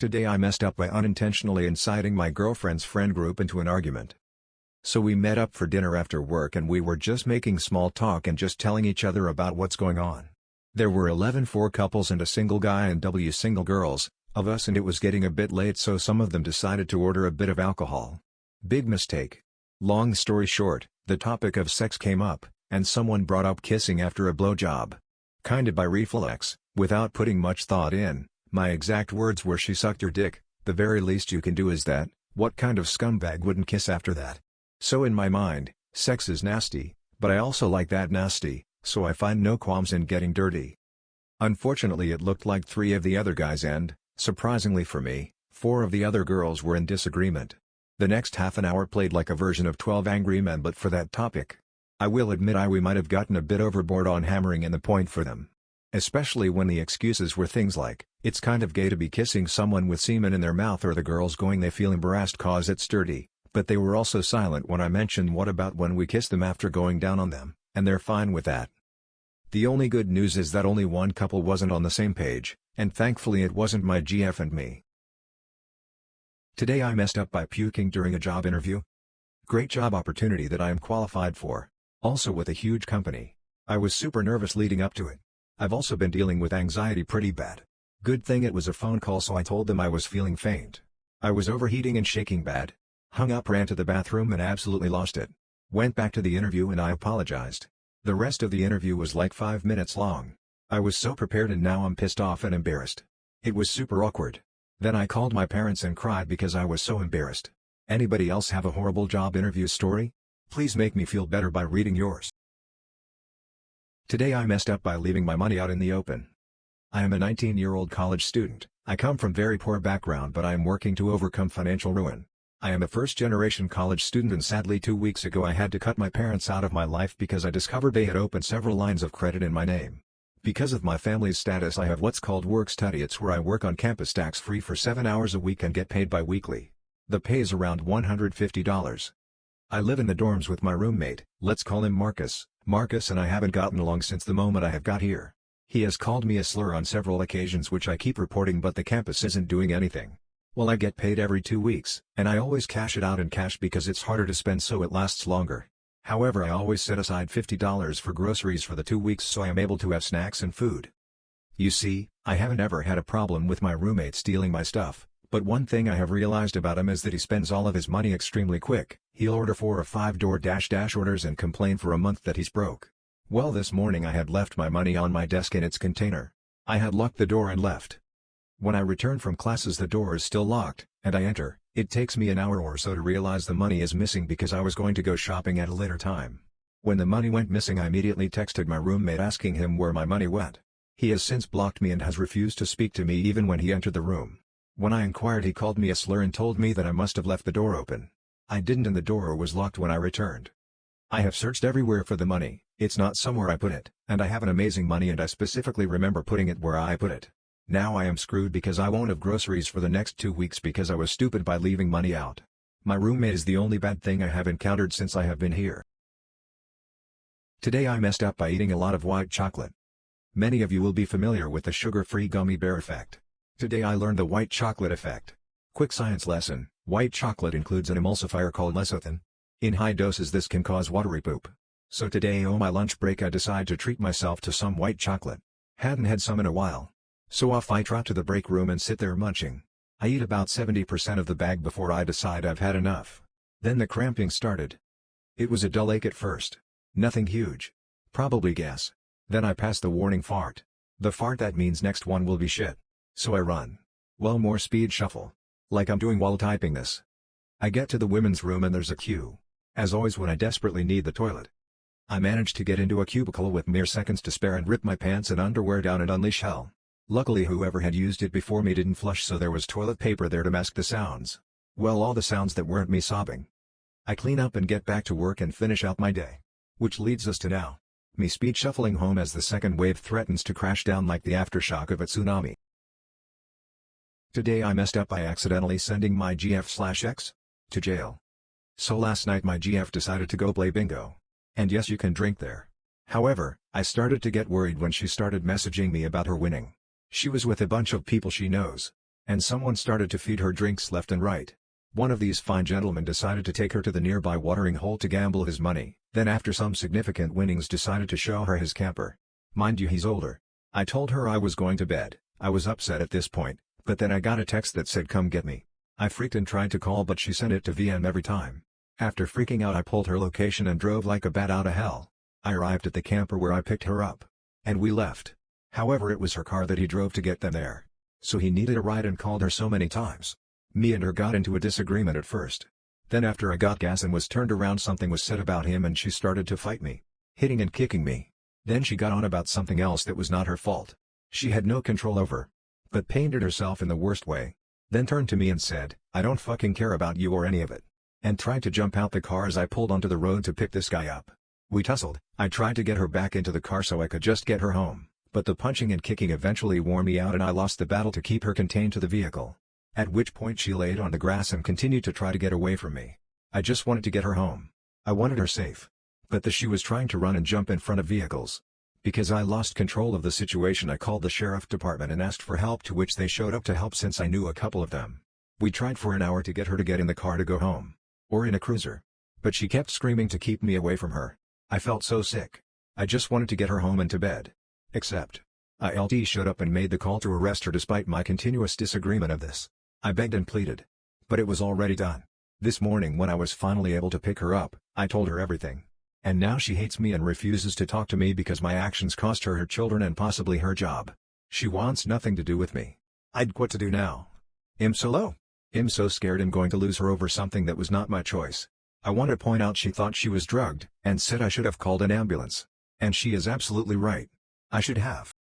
Today I messed up by unintentionally inciting my girlfriend's friend group into an argument. So we met up for dinner after work and we were just making small talk and just telling each other about what's going on. There were 11 4 couples and a single guy and W single girls, of us, and it was getting a bit late, so some of them decided to order a bit of alcohol. Big mistake. Long story short, the topic of sex came up, and someone brought up kissing after a blowjob. Kinda by reflex, without putting much thought in, my exact words were, "She sucked your dick, the very least you can do is that, what kind of scumbag wouldn't kiss after that?" So in my mind, sex is nasty, but I also like that nasty, so I find no qualms in getting dirty. Unfortunately it looked like 3 of the other guys and, surprisingly for me, 4 of the other girls were in disagreement. The next half an hour played like a version of 12 Angry Men but for that topic. I will admit we might have gotten a bit overboard on hammering in the point for them. Especially when the excuses were things like, "It's kind of gay to be kissing someone with semen in their mouth," or the girls going they feel embarrassed cause it's dirty, but they were also silent when I mentioned what about when we kiss them after going down on them, and they're fine with that. The only good news is that only one couple wasn't on the same page, and thankfully it wasn't my GF and me. Today I messed up by puking during a job interview. Great job opportunity that I am qualified for, also with a huge company. I was super nervous leading up to it. I've also been dealing with anxiety pretty bad. Good thing it was a phone call, so I told them I was feeling faint. I was overheating and shaking bad. Hung up, ran to the bathroom and absolutely lost it. Went back to the interview and I apologized. The rest of the interview was like 5 minutes long. I was so prepared and now I'm pissed off and embarrassed. It was super awkward. Then I called my parents and cried because I was so embarrassed. Anybody else have a horrible job interview story? Please make me feel better by reading yours. Today I messed up by leaving my money out in the open. I am a 19-year-old college student. I come from very poor background, but I am working to overcome financial ruin. I am a first-generation college student and sadly 2 weeks ago I had to cut my parents out of my life because I discovered they had opened several lines of credit in my name. Because of my family's status I have what's called work study. It's where I work on campus tax-free for 7 hours a week and get paid bi-weekly. The pay is around $150. I live in the dorms with my roommate, let's call him Marcus. Marcus and I haven't gotten along since the moment I have got here. He has called me a slur on several occasions which I keep reporting, but the campus isn't doing anything. Well, I get paid every 2 weeks, and I always cash it out in cash because it's harder to spend so it lasts longer. However, I always set aside $50 for groceries for the 2 weeks so I am able to have snacks and food. You see, I haven't ever had a problem with my roommate stealing my stuff, but one thing I have realized about him is that he spends all of his money extremely quick. He'll order 4 or 5 DoorDash orders and complain for a month that he's broke. Well, this morning I had left my money on my desk in its container. I had locked the door and left. When I return from classes the door is still locked, and I enter. It takes me an hour or so to realize the money is missing because I was going to go shopping at a later time. When the money went missing I immediately texted my roommate asking him where my money went. He has since blocked me and has refused to speak to me even when he entered the room. When I inquired he called me a slur and told me that I must have left the door open. I didn't, and the door was locked when I returned. I have searched everywhere for the money, it's not somewhere I put it, and I have an amazing money and I specifically remember putting it where I put it. Now I am screwed because I won't have groceries for the next 2 weeks because I was stupid by leaving money out. My roommate is the only bad thing I have encountered since I have been here. Today I messed up by eating a lot of white chocolate. Many of you will be familiar with the sugar-free gummy bear effect. Today I learned the white chocolate effect. Quick science lesson: white chocolate includes an emulsifier called lecithin. In high doses this can cause watery poop. So today on my lunch break I decide to treat myself to some white chocolate. Hadn't had some in a while. So off I trot to the break room and sit there munching. I eat about 70% of the bag before I decide I've had enough. Then the cramping started. It was a dull ache at first. Nothing huge. Probably gas. Then I pass the warning fart. The fart that means next one will be shit. So I run. Well, more speed shuffle. Like I'm doing while typing this. I get to the women's room and there's a queue. As always when I desperately need the toilet. I manage to get into a cubicle with mere seconds to spare and rip my pants and underwear down and unleash hell. Luckily whoever had used it before me didn't flush, so there was toilet paper there to mask the sounds. Well, all the sounds that weren't me sobbing. I clean up and get back to work and finish out my day. Which leads us to now. Me speed shuffling home as the second wave threatens to crash down like the aftershock of a tsunami. Today I messed up by accidentally sending my GF/ex to jail. So last night my GF decided to go play bingo. And yes, you can drink there. However, I started to get worried when she started messaging me about her winning. She was with a bunch of people she knows. and someone started to feed her drinks left and right. One of these fine gentlemen decided to take her to the nearby watering hole to gamble his money, then after some significant winnings decided to show her his camper. Mind you, he's older. I told her I was going to bed. I was upset at this point, but then I got a text that said come get me. I freaked and tried to call, but she sent it to VM every time. After freaking out, I pulled her location and drove like a bat out of hell. I arrived at the camper where I picked her up, and we left. However, it was her car that he drove to get them there, so he needed a ride and called her so many times. Me and her got into a disagreement at first. Then after I got gas and was turned around, something was said about him and she started to fight me, hitting and kicking me. Then she got on about something else that was not her fault. She had no control over, but painted herself in the worst way. Then turned to me and said, "I don't fucking care about you or any of it," and tried to jump out the car as I pulled onto the road to pick this guy up. We tussled. I tried to get her back into the car so I could just get her home, but the punching and kicking eventually wore me out and I lost the battle to keep her contained to the vehicle. At which point she laid on the grass and continued to try to get away from me. I just wanted to get her home. I wanted her safe. But she was trying to run and jump in front of vehicles. Because I lost control of the situation, I called the sheriff department and asked for help, to which they showed up to help since I knew a couple of them. We tried for an hour to get her to get in the car to go home. Or in a cruiser. But she kept screaming to keep me away from her. I felt so sick. I just wanted to get her home and to bed. Except, ILD showed up and made the call to arrest her despite my continuous disagreement of this. I begged and pleaded. But it was already done. This morning when I was finally able to pick her up, I told her everything. And now she hates me and refuses to talk to me because my actions cost her her children and possibly her job. She wants nothing to do with me. I'd what to do now. I'm so low. I'm so scared I'm going to lose her over something that was not my choice. I want to point out she thought she was drugged, and said I should have called an ambulance. And she is absolutely right. I should have.